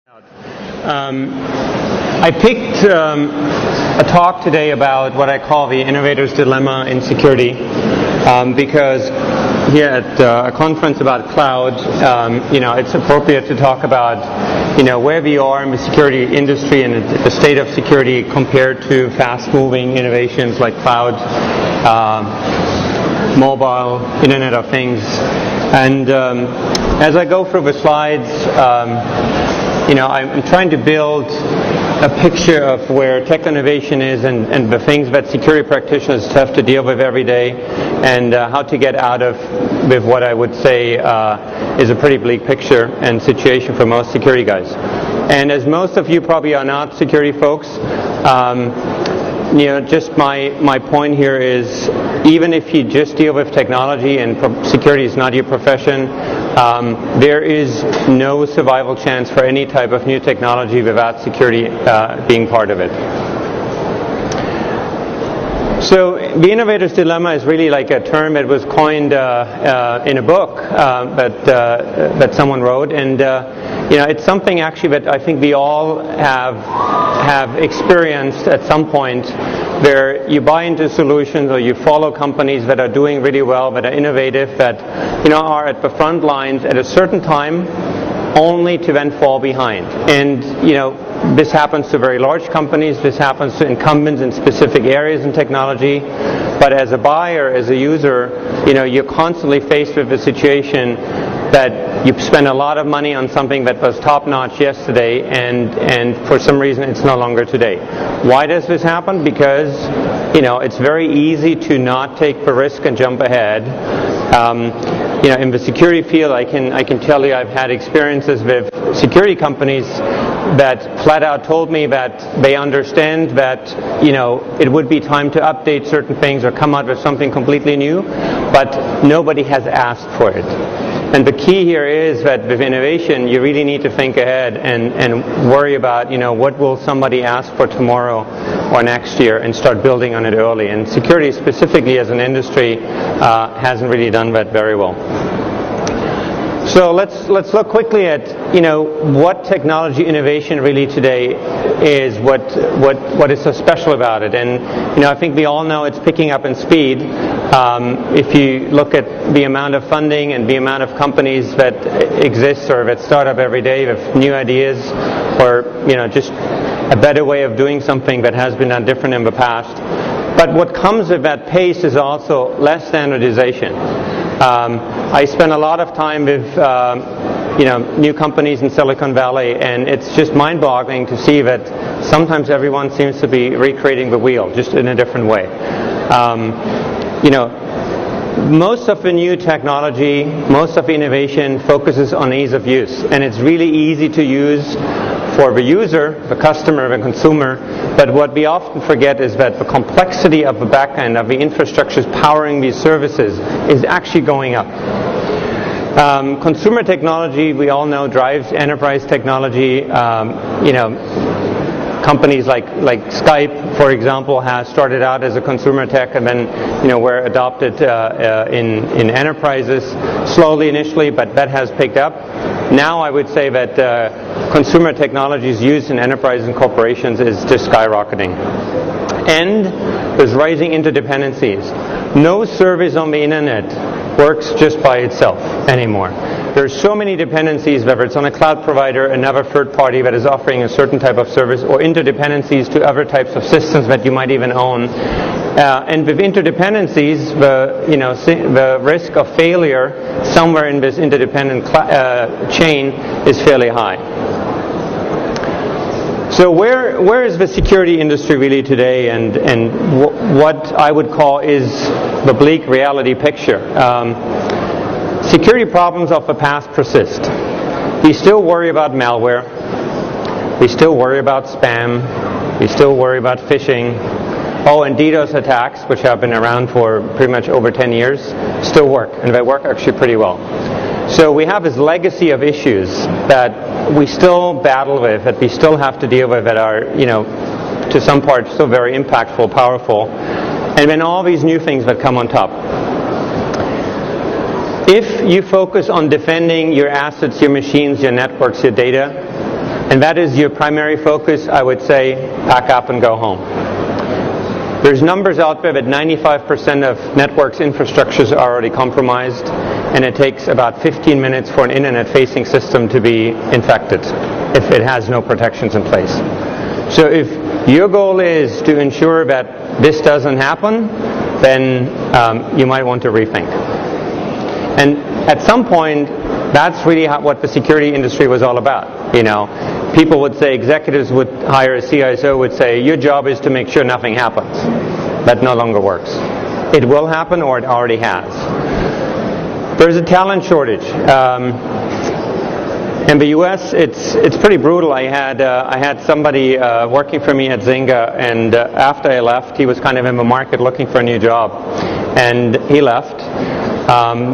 I picked a talk today about what I call the innovator's dilemma in security because here at a conference about cloud, it's appropriate to talk about, where we are in the security industry and the state of security compared to fast-moving innovations like cloud, mobile, Internet of Things. And as I go through the slides, I'm trying to build a picture of where tech innovation is and the things that security practitioners have to deal with every day, and how to get out of with what I would say is a pretty bleak picture and situation for most security guys. And as most of you probably are not security folks, just my point here is, even if you just deal with technology and security is not your profession, there is no survival chance for any type of new technology without security being part of it. So the innovator's dilemma is really like a term that was coined in a book that someone wrote, and it's something actually that I think we all have experienced at some point, where you buy into solutions or you follow companies that are doing really well, that are innovative, that are at the front lines at a certain time, only to then fall behind. And this happens to very large companies, this happens to incumbents in specific areas in technology, but as a buyer, as a user, you're constantly faced with a situation that you spend a lot of money on something that was top-notch yesterday, and for some reason it's no longer today. Why does this happen? Because it's very easy to not take the risk and jump ahead. In the security field, I can tell you I've had experiences with security companies that flat out told me that they understand that it would be time to update certain things or come out with something completely new, but nobody has asked for it. And the key here is that with innovation, you really need to think ahead and worry about, what will somebody ask for tomorrow or next year, and start building on it early. And security, specifically as an industry, hasn't really done that very well. So let's look quickly at what technology innovation really today is, what is so special about it. And I think we all know it's picking up in speed. If you look at the amount of funding and the amount of companies that exist or that start up every day with new ideas, or just a better way of doing something that has been done different in the past. But what comes with that pace is also less standardization. I spend a lot of time with new companies in Silicon Valley, and it's just mind-boggling to see that sometimes everyone seems to be recreating the wheel, just in a different way. Most of the new technology, most of the innovation focuses on ease of use, and it's really easy to use for the user, the customer, the consumer. But what we often forget is that the complexity of the back end, of the infrastructures powering these services, is actually going up. Consumer technology, we all know, drives enterprise technology. Companies like Skype, for example, has started out as a consumer tech, and then were adopted in enterprises slowly initially, but that has picked up. Now I would say that consumer technologies used in enterprises and corporations is just skyrocketing. And there's rising interdependencies. No service on the internet works just by itself anymore. There's so many dependencies, whether it's on a cloud provider, another third party that is offering a certain type of service, or interdependencies to other types of systems that you might even own. And with interdependencies, the risk of failure somewhere in this interdependent chain is fairly high. So where is the security industry really today, and what I would call is the bleak reality picture? Security problems of the past persist. We still worry about malware. We still worry about spam. We still worry about phishing. Oh, and DDoS attacks, which have been around for pretty much over 10 years, still work, and they work actually pretty well. So we have this legacy of issues that we still battle with, that we still have to deal with, that are, to some part still very impactful, powerful, and then all these new things that come on top. If you focus on defending your assets, your machines, your networks, your data, and that is your primary focus, I would say pack up and go home. There's numbers out there that 95% of networks infrastructures are already compromised, and it takes about 15 minutes for an internet-facing system to be infected if it has no protections in place. So if your goal is to ensure that this doesn't happen, then you might want to rethink. And at some point, that's really what the security industry was all about. People would say, executives would hire a CISO, would say, your job is to make sure nothing happens. That no longer works. It will happen, or it already has. There's a talent shortage. In the U.S., it's pretty brutal. I had somebody working for me at Zynga, and after I left, he was kind of in the market looking for a new job, and he left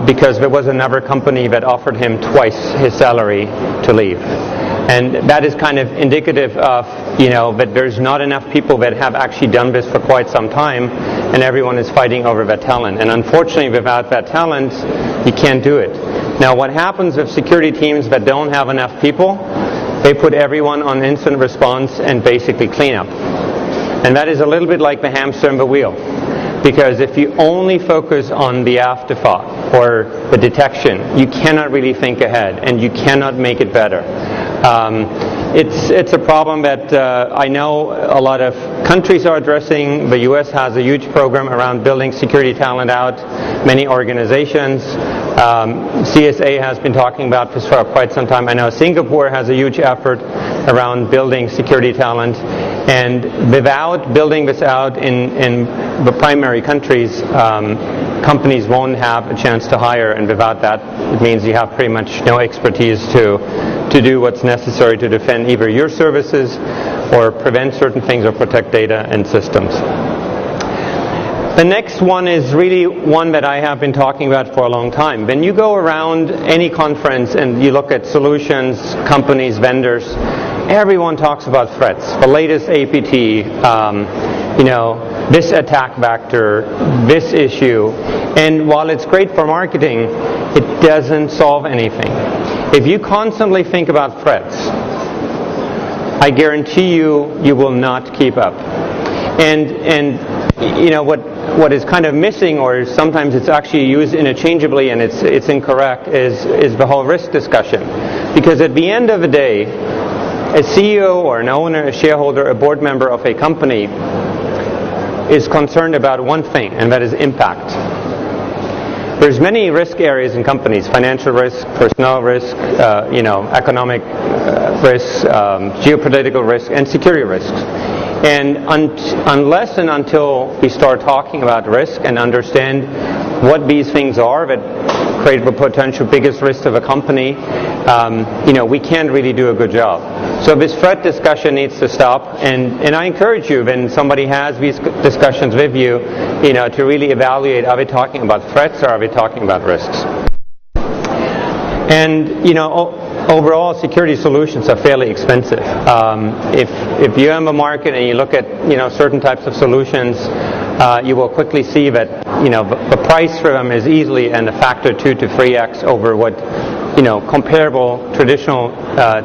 because there was another company that offered him twice his salary to leave. And that is kind of indicative of, that there's not enough people that have actually done this for quite some time, and everyone is fighting over that talent. And unfortunately, without that talent, you can't do it. Now, what happens with security teams that don't have enough people? They put everyone on incident response and basically clean up. And that is a little bit like the hamster in the wheel. Because if you only focus on the afterthought or the detection, you cannot really think ahead, and you cannot make it better. It's a problem that I know a lot of countries are addressing. The U.S. has a huge program around building security talent out. Many organizations. CSA has been talking about this for quite some time. I know Singapore has a huge effort around building security talent. And without building this out in the primary countries, companies won't have a chance to hire, and without that, it means you have pretty much no expertise to do what's necessary to defend either your services or prevent certain things or protect data and systems. The next one is really one that I have been talking about for a long time. When you go around any conference and you look at solutions, companies, vendors, everyone talks about threats. The latest APT, this attack vector, this issue. And while it's great for marketing, it doesn't solve anything. If you constantly think about threats, I guarantee you will not keep up. And what is kind of missing, or sometimes it's actually used interchangeably and it's incorrect, is the whole risk discussion. Because at the end of the day, a CEO or an owner, a shareholder, a board member of a company is concerned about one thing, and that is impact. There's many risk areas in companies: financial risk, personnel risk, economic risks, geopolitical risk, and security risks. And unless and until we start talking about risk and understand what these things are that create the potential biggest risk of a company, we can't really do a good job. So this threat discussion needs to stop, and I encourage you, when somebody has these discussions with you, to really evaluate, are we talking about threats or are we talking about risks? And, overall, security solutions are fairly expensive. If you're in the market and you look at certain types of solutions, you will quickly see that the price for them is easily a factor 2 to 3x over what comparable traditional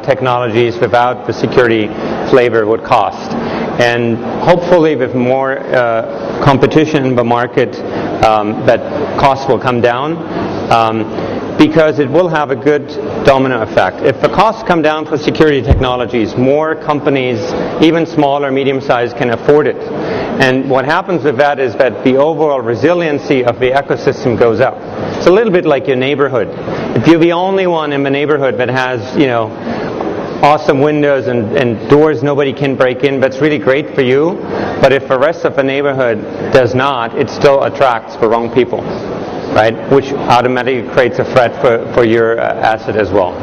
technologies without the security flavor would cost. And hopefully, with more competition in the market, that cost will come down. Because it will have a good domino effect. If the costs come down for security technologies, more companies, even small or medium-sized, can afford it. And what happens with that is that the overall resiliency of the ecosystem goes up. It's a little bit like your neighborhood. If you're the only one in the neighborhood that has, awesome windows and doors nobody can break in, that's really great for you. But if the rest of the neighborhood does not, it still attracts the wrong people. Right, which automatically creates a threat for your asset as well.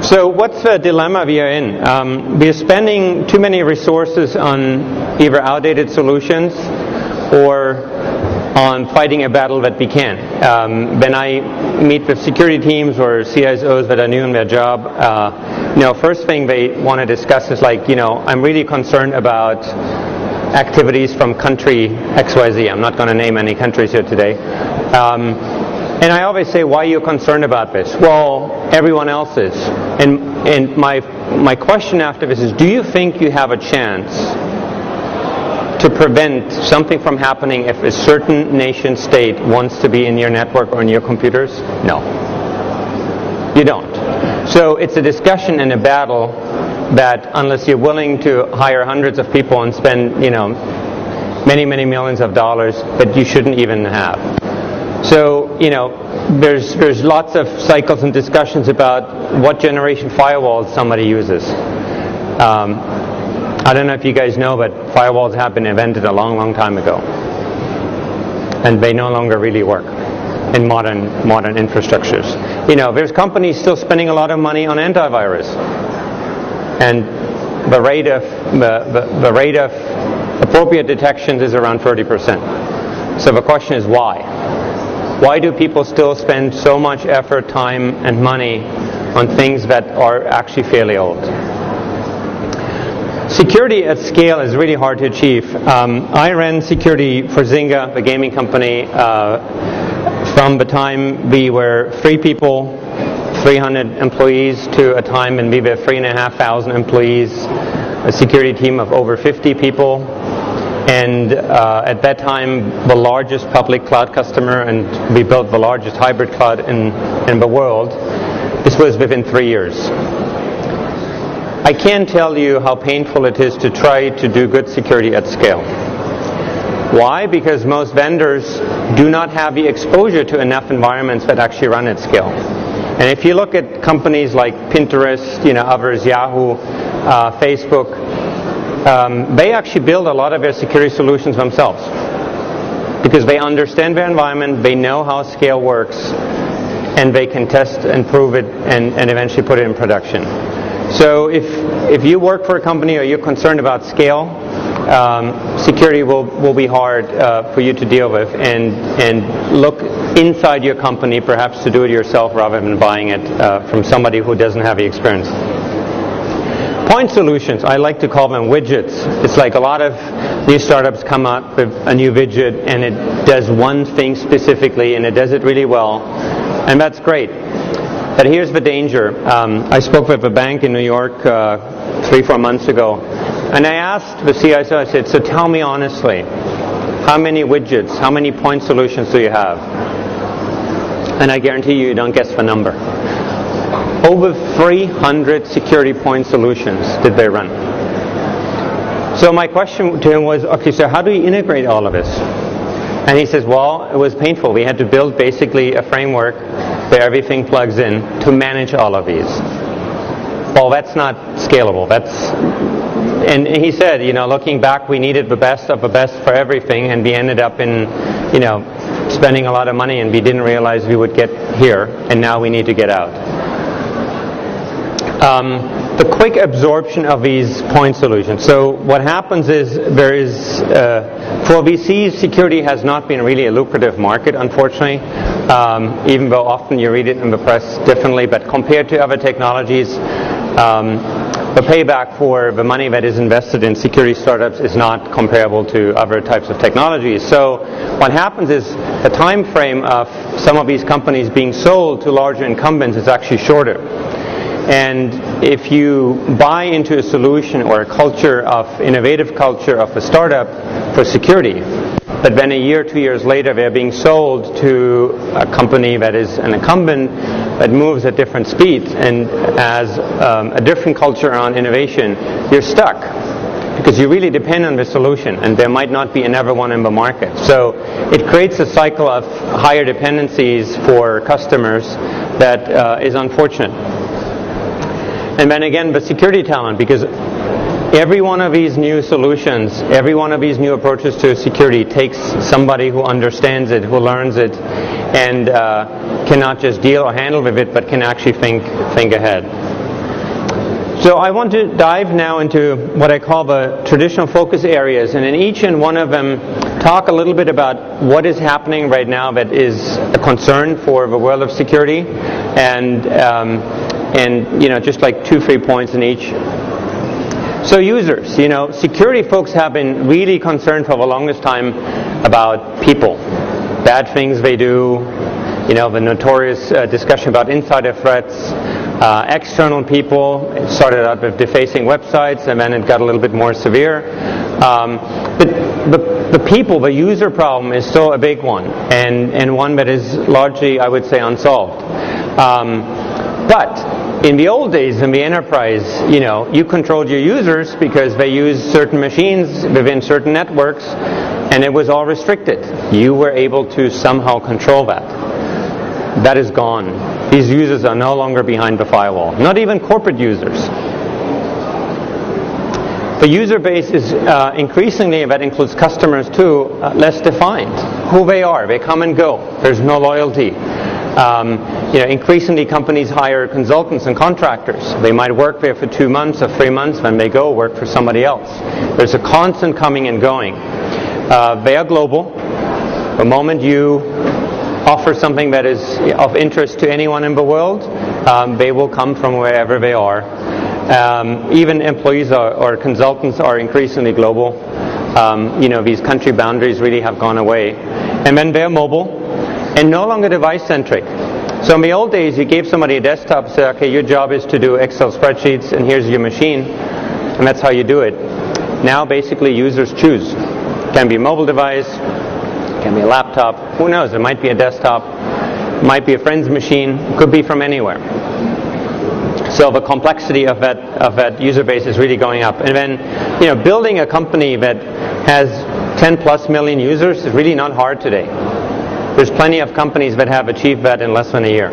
So what's the dilemma we are in? We are spending too many resources on either outdated solutions or on fighting a battle that we can. When I meet with security teams or CISOs that are new in their job, first thing they want to discuss is I'm really concerned about activities from country XYZ. I'm not going to name any countries here today. And I always say, why are you concerned about this? Well, everyone else is. And my question after this is, do you think you have a chance to prevent something from happening if a certain nation state wants to be in your network or in your computers? No. You don't. So it's a discussion and a battle that unless you're willing to hire hundreds of people and spend, many, many millions of dollars, that you shouldn't even have. So, there's lots of cycles and discussions about what generation firewalls somebody uses. I don't know if you guys know, but firewalls have been invented a long, long time ago. And they no longer really work in modern infrastructures. There's companies still spending a lot of money on antivirus. And the rate of appropriate detections is around 30%. So the question is why? Why do people still spend so much effort, time, and money on things that are actually fairly old? Security at scale is really hard to achieve. I ran security for Zynga, the gaming company, from the time we were 3 people, 300 employees, to a time when we were 3,500 employees, a security team of over 50 people, and at that time the largest public cloud customer, and we built the largest hybrid cloud in the world. This was within 3 years. I can't tell you how painful it is to try to do good security at scale. Why? Because most vendors do not have the exposure to enough environments that actually run at scale. And if you look at companies like Pinterest, others, Yahoo, Facebook, they actually build a lot of their security solutions themselves because they understand their environment, they know how scale works, and they can test and prove it and eventually put it in production. So if you work for a company or you're concerned about scale, security will be hard for you to deal with, and look inside your company perhaps to do it yourself rather than buying it from somebody who doesn't have the experience. Point solutions, I like to call them widgets. It's like a lot of new startups come up with a new widget and it does one thing specifically and it does it really well, and that's great. But here's the danger. I spoke with a bank in New York 3-4 months ago, and I asked the CISO, I said, so tell me honestly, how many widgets, how many point solutions do you have? And I guarantee you don't guess the number. Over 300 security point solutions did they run. So my question to him was, okay, so how do you integrate all of this? And he says, well, it was painful. We had to build basically a framework where everything plugs in to manage all of these. Well, that's not scalable. And he said, looking back, we needed the best of the best for everything, and we ended up in, spending a lot of money, and we didn't realize we would get here, and now we need to get out. The quick absorption of these point solutions. So what happens is there is, for VCs, security has not been really a lucrative market, unfortunately, even though often you read it in the press differently. But compared to other technologies, the payback for the money that is invested in security startups is not comparable to other types of technologies. So what happens is the time frame of some of these companies being sold to larger incumbents is actually shorter. And if you buy into a solution or a culture of innovative culture of a startup for security, but then a year, 2 years later, they're being sold to a company that is an incumbent that moves at different speeds and has a different culture around innovation, you're stuck because you really depend on the solution, and there might not be another one in the market. So it creates a cycle of higher dependencies for customers that is unfortunate. And then again, the security talent, because every one of these new solutions, every one of these new approaches to security takes somebody who understands it, who learns it, and cannot just deal or handle with it, but can actually think ahead. So I want to dive now into what I call the traditional focus areas, and in each and one of them talk a little bit about what is happening right now that is a concern for the world of security, and just like 2-3 points in each. So users, security folks have been really concerned for the longest time about people, bad things they do, the notorious discussion about insider threats. External people, it started out with defacing websites, and then it got a little bit more severe. But the people, the user problem is still a big one, and one that is largely, I would say, unsolved. But in the old days, in the enterprise, you controlled your users because they used certain machines within certain networks, and it was all restricted. You were able to somehow control that. That is gone. These users are no longer behind the firewall, not even corporate users. The user base is increasingly, that includes customers too, less defined. Who they are, they come and go. There's no loyalty. Increasingly companies hire consultants and contractors. They might work there for 2 months or 3 months, then they go work for somebody else. There's a constant coming and going. They are global. The moment you offer something that is of interest to anyone in the world, they will come from wherever they are. Even employees or consultants are increasingly global. These country boundaries really have gone away. And then they're mobile and no longer device-centric. So in the old days, you gave somebody a desktop, said, okay, your job is to do Excel spreadsheets, and here's your machine, and that's how you do it. Now, basically, users choose. It can be a mobile device, it can be a laptop, who knows, it might be a desktop, it might be a friend's machine, it could be from anywhere. So the complexity of that user base is really going up. And then, building a company that has 10 plus million users is really not hard today. There's plenty of companies that have achieved that in less than a year.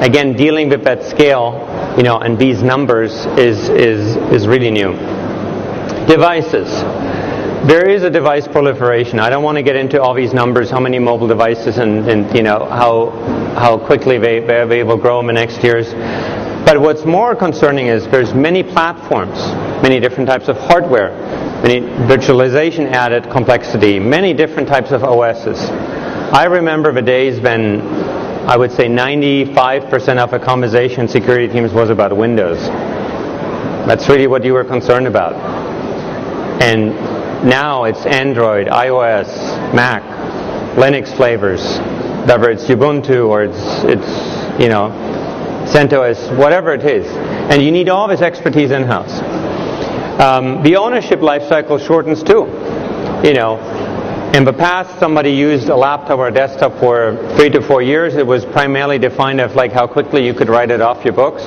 Again, dealing with that scale, and these numbers is really new. Devices. There is a device proliferation. I don't want to get into all these numbers, how many mobile devices and how quickly they will grow in the next years. But what's more concerning is there's many platforms, many different types of hardware, many virtualization added complexity, many different types of OSs. I remember the days when I would say 95% of a conversation security teams was about Windows. That's really what you were concerned about. And now it's Android, iOS, Mac, Linux flavors, whether it's Ubuntu or it's CentOS, whatever it is. And you need all this expertise in-house. The ownership life cycle shortens too. In the past, somebody used a laptop or a desktop for 3 to 4 years. It was primarily defined as like how quickly you could write it off your books.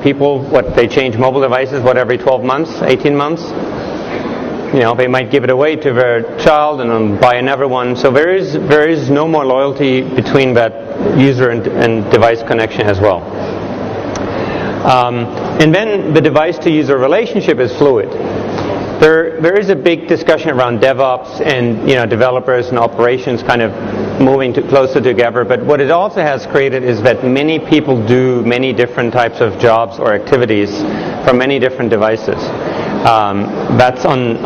People, they change mobile devices, every 12 months, 18 months? They might give it away to their child and then buy another one. So there is no more loyalty between that user and device connection as well. And then the device-to-user relationship is fluid. There is a big discussion around DevOps and developers and operations kind of moving closer together. But what it also has created is that many people do many different types of jobs or activities from many different devices. That's on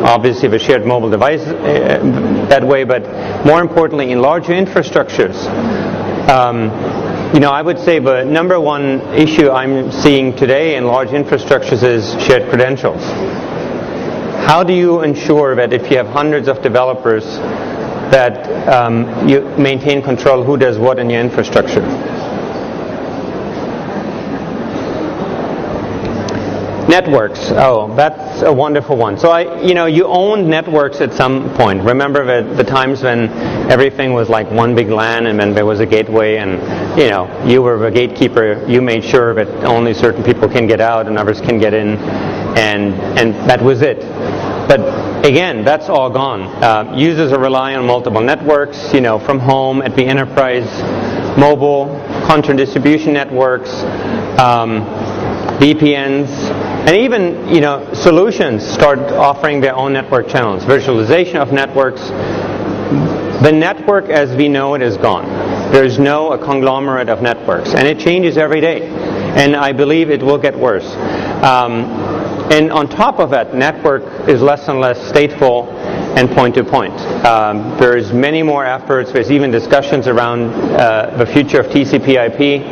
obviously the shared mobile device that way, but more importantly in larger infrastructures. I would say the number one issue I'm seeing today in large infrastructures is shared credentials. How do you ensure that if you have hundreds of developers that you maintain control who does what in your infrastructure? Networks. Oh, that's a wonderful one. So you owned networks at some point. Remember the times when everything was like one big LAN, and then there was a gateway, and you were the gatekeeper. You made sure that only certain people can get out and others can get in, and that was it. But again, that's all gone. Users are relying on multiple networks, from home, at the enterprise, mobile, content distribution networks, VPNs, and even solutions start offering their own network channels. Virtualization of networks. The network as we know it is gone. There's a conglomerate of networks, and it changes every day. And I believe it will get worse. And on top of that, network is less and less stateful and point-to-point. There's many more efforts. There's even discussions around the future of TCP/IP.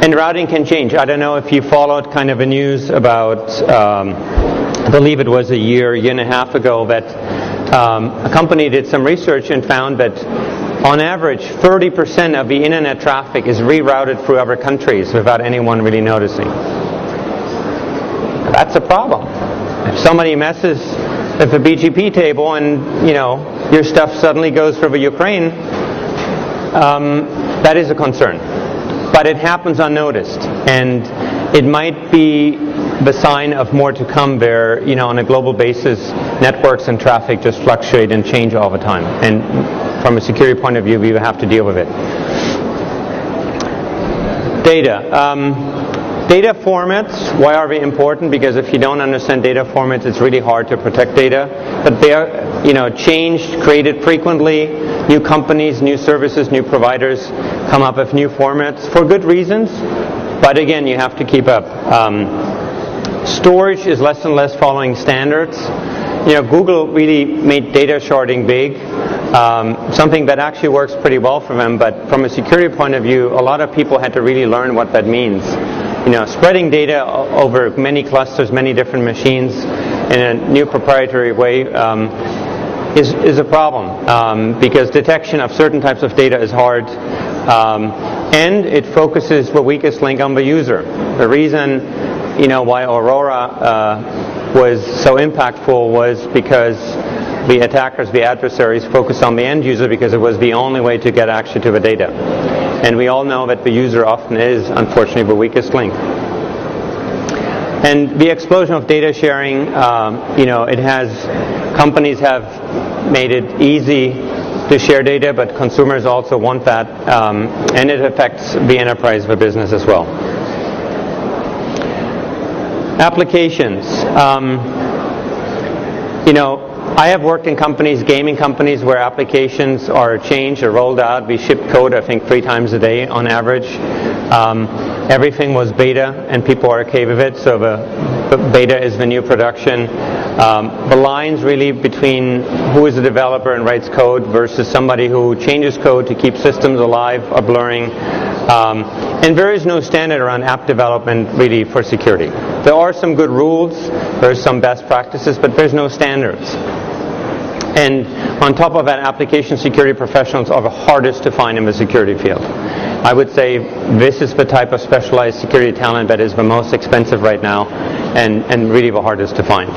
And routing can change. I don't know if you followed kind of the news about, I believe it was a year and a half ago, that a company did some research and found that on average 30% of the internet traffic is rerouted through other countries without anyone really noticing. That's a problem. If somebody messes with the BGP table and your stuff suddenly goes through Ukraine, that is a concern. But it happens unnoticed, and it might be the sign of more to come where, on a global basis, networks and traffic just fluctuate and change all the time. And from a security point of view, we will have to deal with it. Data. Data formats, why are they important? Because if you don't understand data formats, it's really hard to protect data. But they are, changed, created frequently. New companies, new services, new providers come up with new formats for good reasons. But again, you have to keep up. Storage is less and less following standards. Google really made data sharding big, something that actually works pretty well for them. But from a security point of view, a lot of people had to really learn what that means. Spreading data over many clusters, many different machines in a new proprietary way is a problem because detection of certain types of data is hard, and it focuses the weakest link on the user. The reason why Aurora was so impactful was because the attackers, the adversaries, focused on the end user because it was the only way to get actually to the data. And we all know that the user often is, unfortunately, the weakest link. And the explosion of data sharing, companies have made it easy to share data, but consumers also want that, and it affects the enterprise, the business as well. Applications. I have worked in companies, gaming companies, where applications are changed or rolled out. We ship code, I think, 3 times a day on average. Everything was beta, and people are okay with it, so the beta is the new production. The lines really between who is a developer and writes code versus somebody who changes code to keep systems alive are blurring. And there is no standard around app development really for security. There are some good rules, there's some best practices, but there's no standards. And on top of that, application security professionals are the hardest to find in the security field. I would say this is the type of specialized security talent that is the most expensive right now and really the hardest to find.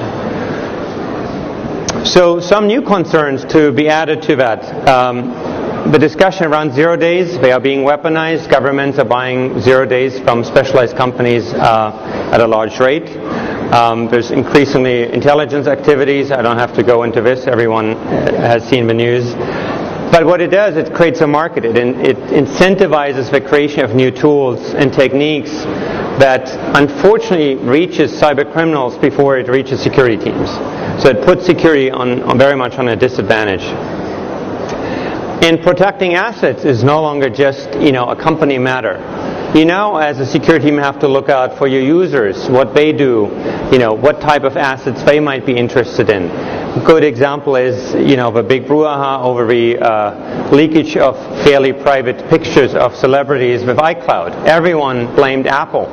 So some new concerns to be added to that. The discussion around 0 days, they are being weaponized. Governments are buying 0 days from specialized companies at a large rate. There's increasingly intelligence activities. I don't have to go into this. Everyone has seen the news. But what it does, it creates a market. It incentivizes the creation of new tools and techniques that unfortunately reaches cyber criminals before it reaches security teams. So it puts security on very much on a disadvantage. And protecting assets is no longer just, a company matter. As a security team, you have to look out for your users, what they do, what type of assets they might be interested in. A good example is, the big brouhaha over the leakage of fairly private pictures of celebrities with iCloud. Everyone blamed Apple,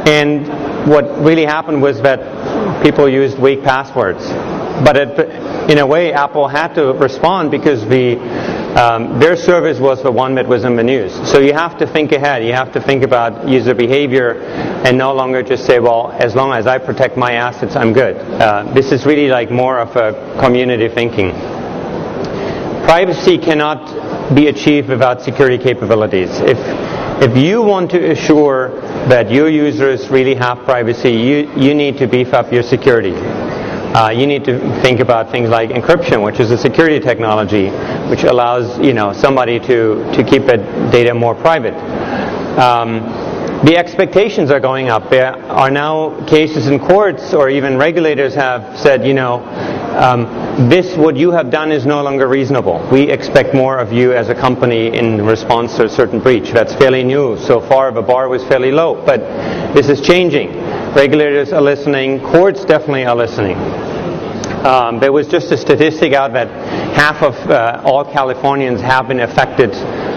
And what really happened was that people used weak passwords. But in a way, Apple had to respond because their service was the one that was in the news. So you have to think ahead. You have to think about user behavior and no longer just say, well, as long as I protect my assets, I'm good. This is really like more of a community thinking. Privacy cannot be achieved without security capabilities. If you want to assure that your users really have privacy, you need to beef up your security. You need to think about things like encryption, which is a security technology which allows somebody to keep that data more private. The expectations are going up. There are now cases in courts or even regulators have said, what you have done is no longer reasonable. We expect more of you as a company in response to a certain breach. That's fairly new. So far the bar was fairly low, but this is changing. Regulators are listening. Courts definitely are listening. There was just a statistic out that half of all Californians have been affected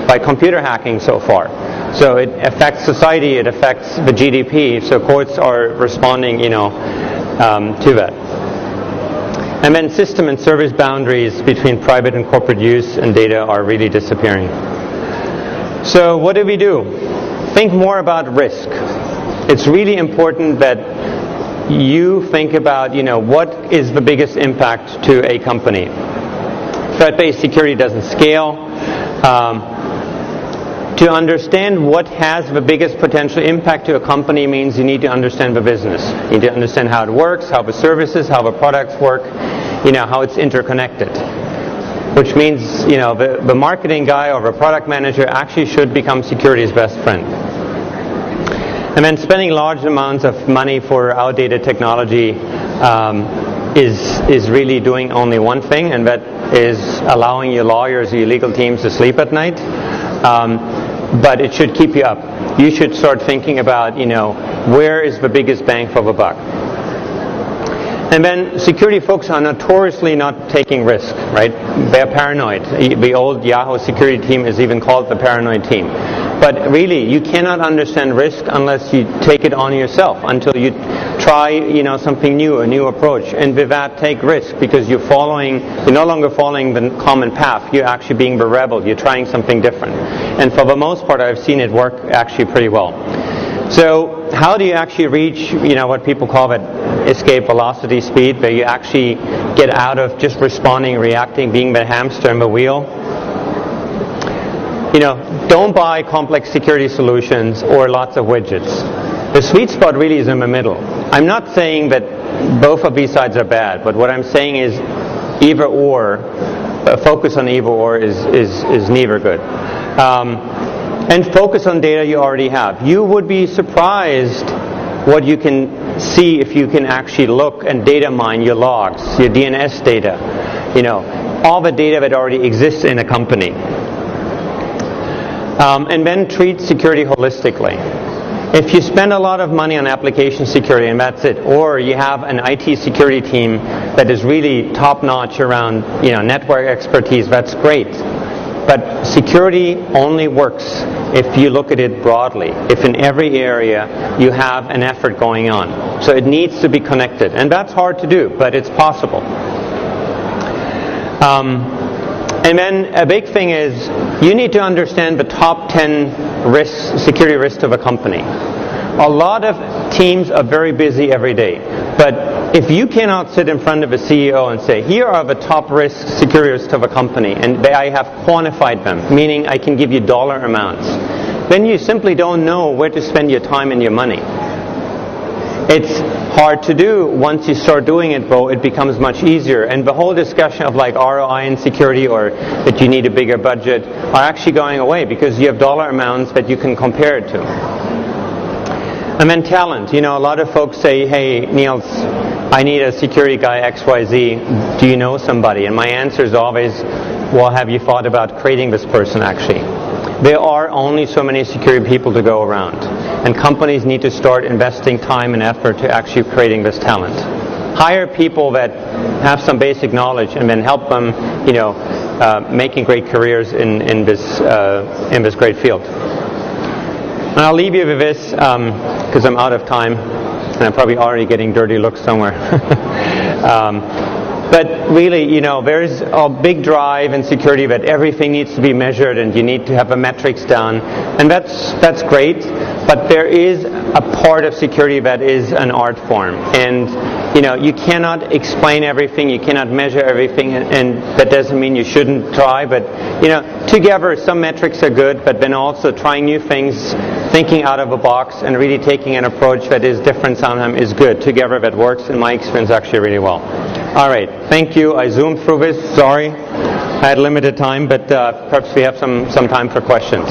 by computer hacking so far. So it affects society, it affects the GDP. So courts are responding, to that. And then system and service boundaries between private and corporate use and data are really disappearing. So what do we do? Think more about risk. It's really important that you think about, what is the biggest impact to a company. Threat-based security doesn't scale. To understand what has the biggest potential impact to a company means you need to understand the business. You need to understand how it works, how the services, how the products work, how it's interconnected. Which means, the marketing guy or the product manager actually should become security's best friend. And then spending large amounts of money for outdated technology is really doing only one thing, and that is allowing your lawyers, your legal teams to sleep at night. But it should keep you up. You should start thinking about, where is the biggest bang for the buck. And then security folks are notoriously not taking risk, right? They're paranoid. The old Yahoo security team is even called the paranoid team. But really, you cannot understand risk unless you take it on yourself, until you try, something new, a new approach. And with that, take risk, because you're no longer following the common path. You're actually being the rebel. You're trying something different. And for the most part, I've seen it work actually pretty well. So how do you actually reach, what people call that escape velocity speed, where you actually get out of just responding, reacting, being the hamster in the wheel? Don't buy complex security solutions or lots of widgets. The sweet spot really is in the middle. I'm not saying that both of these sides are bad, but what I'm saying is either or, a focus on either or is neither good. And focus on data you already have. You would be surprised what you can see if you can actually look and data mine your logs, your DNS data, all the data that already exists in a company. And then treat security holistically. If you spend a lot of money on application security and that's it, or you have an IT security team that is really top-notch around network expertise, that's great. But security only works if you look at it broadly, if in every area you have an effort going on. So it needs to be connected. And that's hard to do, but it's possible. And then a big thing is you need to understand the top 10 risks, security risks of a company. A lot of teams are very busy every day, but if you cannot sit in front of a CEO and say, here are the top risks, security risks of a company, and I have quantified them, meaning I can give you dollar amounts, then you simply don't know where to spend your time and your money. It's hard to do. Once you start doing it, though, it becomes much easier. And the whole discussion of like ROI in security or that you need a bigger budget are actually going away because you have dollar amounts that you can compare it to. And then talent. A lot of folks say, hey, Niels, I need a security guy XYZ. Do you know somebody? And my answer is always, well, have you thought about creating this person actually? There are only so many security people to go around. And companies need to start investing time and effort to actually creating this talent. Hire people that have some basic knowledge and then help them, making great careers in this great field. And I'll leave you with this because I'm out of time and I'm probably already getting dirty looks somewhere. But really, there's a big drive in security that everything needs to be measured and you need to have the metrics down. And that's great, but there is a part of security that is an art form. And, you cannot explain everything, you cannot measure everything, and that doesn't mean you shouldn't try. But, together some metrics are good, but then also trying new things, thinking out of the box, and really taking an approach that is different sometimes is good. Together that works, in my experience, actually really well. All right, thank you. I zoomed through this. Sorry, I had limited time, but perhaps we have some time for questions.